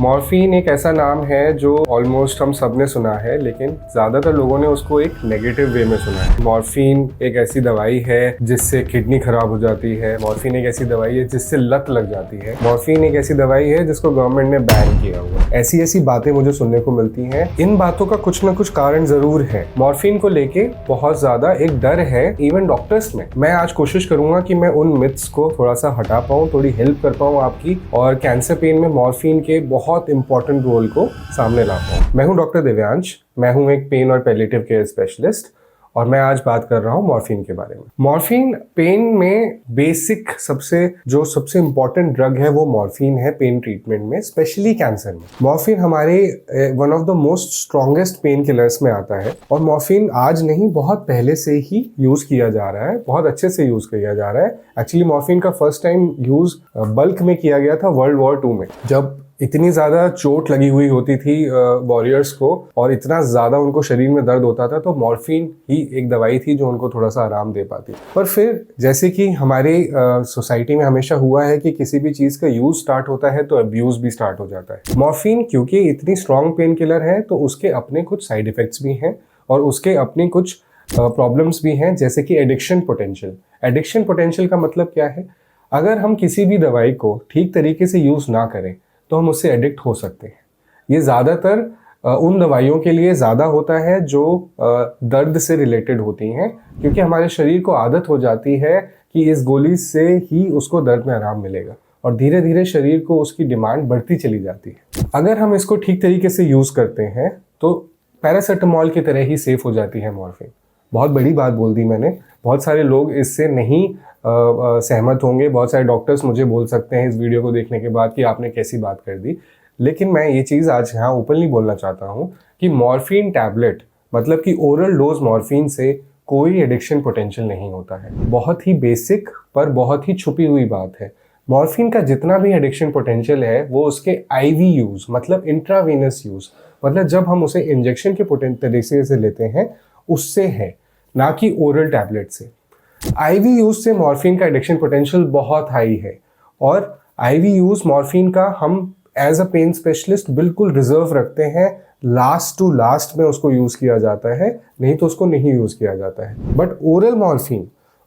Morphine एक ऐसा नाम है जो ऑलमोस्ट हम सब ने सुना है, लेकिन ज़्यादातर लोगों ने उसको एक नेगेटिव वे में सुना है। मॉर्फिन एक ऐसी दवाई है जिससे किडनी खराब हो जाती है। मॉर्फिन एक ऐसी दवाई है जिससे लत लग जाती है। मॉर्फिन एक ऐसी दवाई है जिसको गवर्नमेंट ने बैन किया हुआ है। ऐसी ऐसी बातें मुझे सुनने को मिलती हैं। इन बातों का कुछ ना कुछ कारण ज़रूर है। मॉर्फिन को लेके बहुत ज़्यादा एक डर है इवन डॉक्टर्स में। मैं आज कोशिश करूंगा कि मैं उन मिथ्स को थोड़ा सा हटा पाऊँ, थोड़ी हेल्प कर पाऊँ आपकी, और कैंसर पेन में मॉर्फिन के बहुत इंपॉर्टेंट रोल को सामने ला पाऊँ। मैं हूँ डॉक्टर दिव्यांश। मैं हूँ एक पेन और पैलिएटिव केयर स्पेशलिस्ट, और मैं आज बात कर रहा हूँ मॉर्फिन के बारे में। मॉर्फिन पेन में बेसिक सबसे इंपॉर्टेंट ड्रग है वो मॉर्फिन है पेन ट्रीटमेंट में, स्पेशली कैंसर में। मॉर्फिन हमारे one of the most strongest pain killers में आता है, और मॉर्फिन आज नहीं बहुत पहले से ही यूज किया जा रहा है, बहुत अच्छे से यूज किया जा रहा है। एक्चुअली मॉर्फिन का फर्स्ट टाइम यूज बल्क में किया गया था वर्ल्ड वॉर 2 में, जब इतनी ज़्यादा चोट लगी हुई होती थी वॉरियर्स को, और इतना ज़्यादा उनको शरीर में दर्द होता था, तो मॉर्फिन ही एक दवाई थी जो उनको थोड़ा सा आराम दे पाती। पर फिर जैसे कि हमारे सोसाइटी में हमेशा हुआ है कि किसी भी चीज़ का यूज़ स्टार्ट होता है तो अब्यूज़ भी स्टार्ट हो जाता है। मॉर्फिन क्योंकि इतनी स्ट्रॉन्ग पेन किलर है तो उसके अपने कुछ साइड इफ़ेक्ट्स भी हैं, और उसके अपने कुछ प्रॉब्लम्स भी हैं, जैसे कि एडिक्शन पोटेंशियल। एडिक्शन पोटेंशियल का मतलब क्या है? अगर हम किसी भी दवाई को ठीक तरीके से यूज़ ना करें तो हम उससे एडिक्ट हो सकते हैं। ये ज़्यादातर उन दवाइयों के लिए ज़्यादा होता है जो दर्द से रिलेटेड होती हैं, क्योंकि हमारे शरीर को आदत हो जाती है कि इस गोली से ही उसको दर्द में आराम मिलेगा, और धीरे धीरे शरीर को उसकी डिमांड बढ़ती चली जाती है। अगर हम इसको ठीक तरीके से यूज़ करते हैं तो पैरासीटामॉल की तरह ही सेफ हो जाती है मॉर्फिन। बहुत बड़ी बात बोल दी मैंने। बहुत सारे लोग इससे नहीं सहमत होंगे। बहुत सारे डॉक्टर्स मुझे बोल सकते हैं इस वीडियो को देखने के बाद कि आपने कैसी बात कर दी, लेकिन मैं ये चीज़ आज यहाँ ओपनली बोलना चाहता हूँ कि मॉर्फिन टैबलेट, मतलब कि ओरल डोज मॉर्फिन से कोई एडिक्शन पोटेंशियल नहीं होता है। बहुत ही बेसिक पर बहुत ही छुपी हुई बात है। मॉर्फिन का जितना भी एडिक्शन पोटेंशियल है वो उसके आईवी यूज़, मतलब इंट्रावेनस यूज़, मतलब जब हम उसे इंजेक्शन के तरीके से लेते हैं उससे है, ना कि ओरल टैबलेट से। आईवी यूज से मॉर्फिन का एडिक्शन पोटेंशियल बहुत हाई है, और आईवी यूज मॉर्फिन का हम एज अ पेन स्पेशलिस्ट बिल्कुल रिजर्व रखते हैं। लास्ट टू लास्ट में उसको यूज किया जाता है, नहीं तो उसको नहीं यूज किया जाता है। बट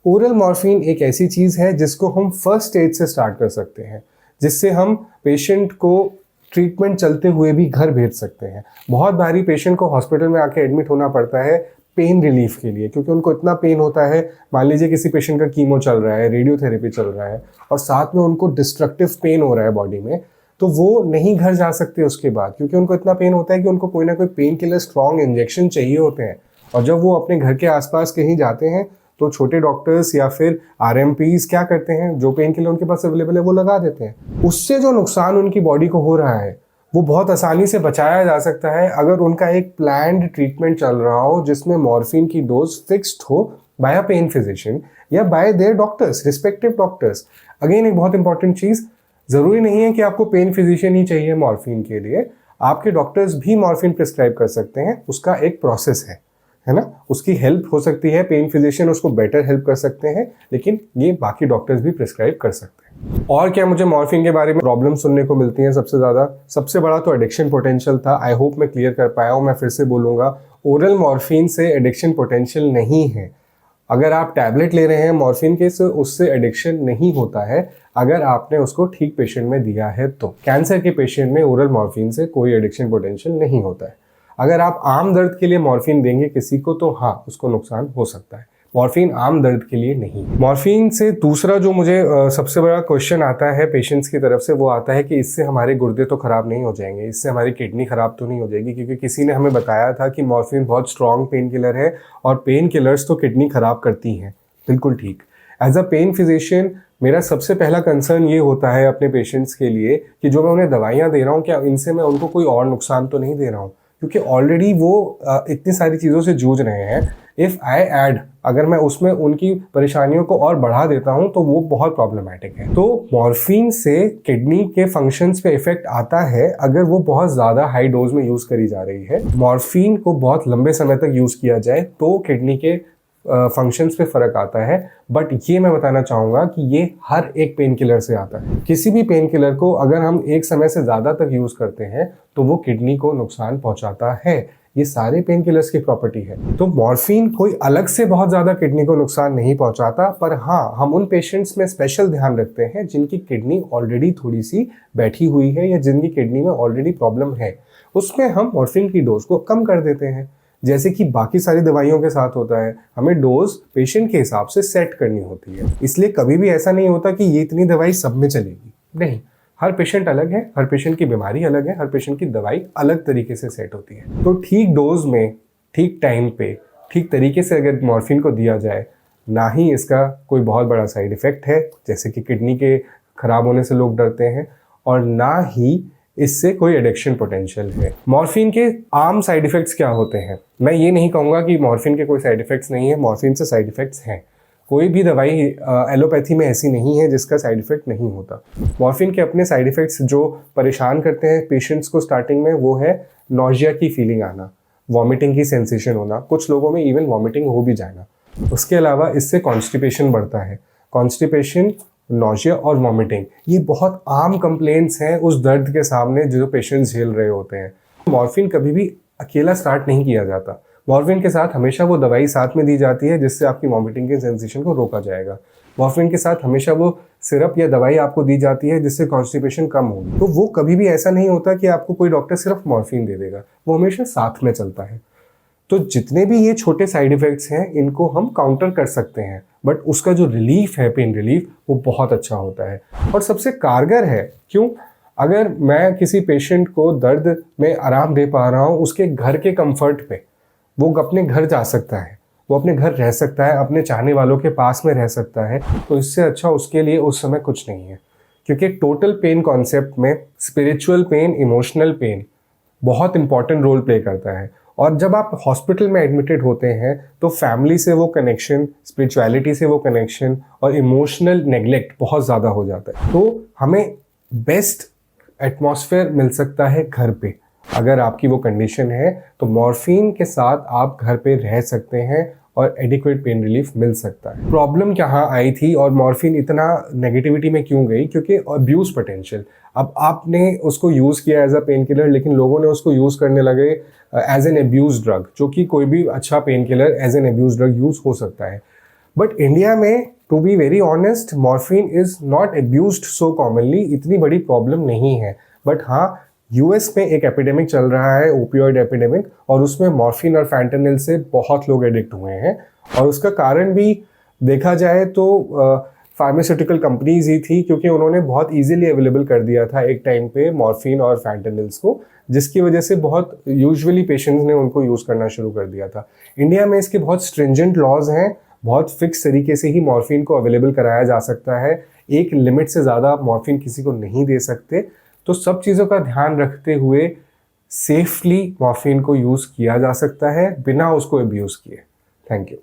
ओरल मॉर्फिन एक ऐसी चीज है जिसको हम फर्स्ट स्टेज से स्टार्ट कर सकते हैं, जिससे हम पेशेंट को ट्रीटमेंट चलते हुए भी घर भेज सकते हैं। बहुत बारी पेशेंट को हॉस्पिटल में आके एडमिट होना पड़ता है पेन रिलीफ के लिए, क्योंकि उनको इतना पेन होता है। मान लीजिए किसी पेशेंट का कीमो चल रहा है, रेडियोथेरेपी चल रहा है, और साथ में उनको डिस्ट्रक्टिव पेन हो रहा है बॉडी में, तो वो नहीं घर जा सकते उसके बाद, क्योंकि उनको इतना पेन होता है कि उनको कोई ना कोई पेन किलर स्ट्रॉन्ग इंजेक्शन चाहिए होते हैं। और जब वो अपने घर के आसपास कहीं जाते हैं तो छोटे डॉक्टर्स या फिर आरएमपीज क्या करते हैं, जो पेन किलर उनके पास अवेलेबल है वो लगा देते हैं। उससे जो नुकसान उनकी बॉडी को हो रहा है वो बहुत आसानी से बचाया जा सकता है अगर उनका एक प्लान्ड ट्रीटमेंट चल रहा हो, जिसमें मॉर्फिन की डोज फिक्स्ड हो बाय अ पेन फिजिशियन या bye there doctors, respective doctors. Again एक बहुत इंपॉर्टेंट चीज, जरूरी नहीं है कि आपको पेन फिजिशियन ही चाहिए मॉर्फिन के लिए। आपके डॉक्टर्स भी मॉर्फिन प्रिस्क्राइब कर सकते हैं, उसका एक प्रोसेस है ना। उसकी हेल्प हो सकती है, पेन फिजिशियन उसको बेटर हेल्प कर सकते हैं, लेकिन ये बाकी डॉक्टर्स भी प्रिस्क्राइब कर सकते हैं। और क्या मुझे मॉर्फिन के बारे में प्रॉब्लम सुनने को मिलती हैं सबसे ज़्यादा? सबसे बड़ा तो एडिक्शन पोटेंशियल था। आई होप मैं क्लियर कर पाया हूँ। मैं फिर से बोलूँगा, ओरल मॉर्फिन से एडिक्शन पोटेंशियल नहीं है। अगर आप टैबलेट ले रहे हैं मॉर्फिन के, से उससे एडिक्शन नहीं होता है अगर आपने उसको ठीक पेशेंट में दिया है तो। कैंसर के पेशेंट में ओरल मॉर्फिन से कोई एडिक्शन पोटेंशियल नहीं होता है। अगर आप आम दर्द के लिए मॉर्फिन देंगे किसी को तो हाँ, उसको नुकसान हो सकता है। मॉर्फिन आम दर्द के लिए नहीं। मॉर्फिन से दूसरा जो मुझे सबसे बड़ा क्वेश्चन आता है पेशेंट्स की तरफ से, वो आता है कि इससे हमारे गुर्दे तो खराब नहीं हो जाएंगे, इससे हमारी किडनी खराब तो नहीं हो जाएगी, क्योंकि किसी ने हमें बताया था कि मॉर्फिन बहुत स्ट्रॉन्ग पेन किलर है और पेन किलर्स तो किडनी खराब करती हैं। बिल्कुल ठीक। एज अ पेन फिजिशियन मेरा सबसे पहला कंसर्न ये होता है अपने पेशेंट्स के लिए कि जो मैं उन्हें दवाइयाँ दे रहा हूँ, क्या इनसे मैं उनको कोई और नुकसान तो नहीं दे रहा हूँ, क्योंकि ऑलरेडी वो इतनी सारी चीज़ों से जूझ रहे हैं। इफ़ आई ऐड, अगर मैं उसमें उनकी परेशानियों को और बढ़ा देता हूं तो वो बहुत प्रॉब्लमैटिक है। तो मॉर्फिन से किडनी के फंक्शंस पे इफेक्ट आता है अगर वो बहुत ज़्यादा हाई डोज में यूज़ करी जा रही है। मॉर्फिन को बहुत लंबे समय तक यूज़ किया जाए तो किडनी के फंक्शंस पे फ़र्क आता है। बट ये मैं बताना चाहूँगा कि ये हर एक पेन किलर से आता है। किसी भी पेन किलर को अगर हम एक समय से ज़्यादा तक यूज़ करते हैं तो वो किडनी को नुकसान पहुँचाता है। ये सारे पेन किलर्स की प्रॉपर्टी है। तो मॉर्फिन कोई अलग से बहुत ज़्यादा किडनी को नुकसान नहीं पहुंचाता, पर हाँ, हम उन पेशेंट्स में स्पेशल ध्यान रखते हैं जिनकी किडनी ऑलरेडी थोड़ी सी बैठी हुई है या जिनकी किडनी में ऑलरेडी प्रॉब्लम है। उसमें हम मॉर्फिन की डोज को कम कर देते हैं। जैसे कि बाकी सारी दवाइयों के साथ होता है, हमें डोज पेशेंट के हिसाब से सेट करनी होती है। इसलिए कभी भी ऐसा नहीं होता कि ये इतनी दवाई सब में चलेगी, नहीं। हर पेशेंट अलग है, हर पेशेंट की बीमारी अलग है, हर पेशेंट की दवाई अलग तरीके से सेट होती है। तो ठीक डोज में, ठीक टाइम पे, ठीक तरीके से अगर मॉर्फिन को दिया जाए, ना ही इसका कोई बहुत बड़ा साइड इफ़ेक्ट है जैसे कि किडनी के ख़राब होने से लोग डरते हैं, और ना ही इससे कोई एडिक्शन पोटेंशियल है। मॉर्फिन के आम साइड इफ़ेक्ट्स क्या होते हैं? मैं ये नहीं कहूँगा कि मॉर्फिन के कोई साइड इफ़ेक्ट्स नहीं है, मॉर्फिन से साइड इफ़ेक्ट्स हैं। कोई भी दवाई एलोपैथी में ऐसी नहीं है जिसका साइड इफ़ेक्ट नहीं होता। मॉर्फिन के अपने साइड इफ़ेक्ट्स जो परेशान करते हैं पेशेंट्स को स्टार्टिंग में, वो है नॉजिया की फीलिंग आना, वॉमिटिंग की सेंसेशन होना, कुछ लोगों में इवन वॉमिटिंग हो भी जाना। उसके अलावा इससे कॉन्स्टिपेशन बढ़ता है। कॉन्स्टिपेशन, नॉजिया और वॉमिटिंग, ये बहुत आम कंप्लेंट्स हैं उस दर्द के सामने जो पेशेंट्स झेल रहे होते हैं। मॉर्फिन कभी भी अकेला स्टार्ट नहीं किया जाता। मॉर्फिन के साथ हमेशा वो दवाई साथ में दी जाती है जिससे आपकी वॉमिटिंग के सेंसेशन को रोका जाएगा। मॉर्फिन के साथ हमेशा वो सिरप या दवाई आपको दी जाती है जिससे कॉन्स्टिपेशन कम होगी। तो वो कभी भी ऐसा नहीं होता कि आपको कोई डॉक्टर सिर्फ मॉर्फिन दे देगा, वो हमेशा साथ में चलता है। तो जितने भी ये छोटे साइड इफ़ेक्ट्स हैं इनको हम काउंटर कर सकते हैं, बट उसका जो रिलीफ है, पेन रिलीफ, वो बहुत अच्छा होता है और सबसे कारगर है। क्यों? अगर मैं किसी पेशेंट को दर्द में आराम दे पा रहा हूँ, उसके घर के कंफर्ट पे, वो अपने घर जा सकता है, वो अपने घर रह सकता है, अपने चाहने वालों के पास में रह सकता है, तो इससे अच्छा उसके लिए उस समय कुछ नहीं है। क्योंकि टोटल पेन कॉन्सेप्ट में स्पिरिचुअल पेन, इमोशनल पेन बहुत इंपॉर्टेंट रोल प्ले करता है। और जब आप हॉस्पिटल में एडमिटेड होते हैं तो फैमिली से वो कनेक्शन, स्पिरिचुअलिटी से वो कनेक्शन और इमोशनल नेग्लेक्ट बहुत ज़्यादा हो जाता है। तो हमें बेस्ट एटमॉस्फेयर मिल सकता है घर पे। अगर आपकी वो कंडीशन है तो मॉर्फिन के साथ आप घर पे रह सकते हैं और एडिक्वेट पेन रिलीफ मिल सकता है। प्रॉब्लम कहाँ आई थी और मॉर्फिन इतना नेगेटिविटी में क्यों गई? क्योंकि अब्यूज़ पोटेंशियल। अब आपने उसको यूज़ किया एज अ पेन किलर, लेकिन लोगों ने उसको यूज़ करने लगे एज एन एब्यूज़ ड्रग, जो कि कोई भी अच्छा pain killer as an abuse drug use हो सकता है। बट इंडिया में, to be very honest, morphine is not abused so commonly, इतनी बड़ी प्रॉब्लम नहीं है। बट हाँ, यूएस में एक एपिडेमिक चल रहा है, ओपियोइड एपिडेमिक, और उसमें मॉर्फिन और फैंटेनिल से बहुत लोग एडिक्ट हुए हैं। और उसका कारण भी देखा जाए तो फार्मास्यूटिकल कंपनीज ही थी, क्योंकि उन्होंने बहुत इजीली अवेलेबल कर दिया था एक टाइम पे मॉर्फिन और फैंटेनिल्स को, जिसकी वजह से बहुत यूजुअली पेशेंट्स ने उनको यूज़ करना शुरू कर दिया था। इंडिया में इसके बहुत स्ट्रिंजेंट लॉज हैं, बहुत फिक्स तरीके से ही मॉर्फिन को अवेलेबल कराया जा सकता है। एक लिमिट से ज़्यादा आप मॉर्फिन किसी को नहीं दे सकते। तो सब चीज़ों का ध्यान रखते हुए सेफली मॉर्फिन को यूज़ किया जा सकता है बिना उसको अब्यूज़ किए। Thank you.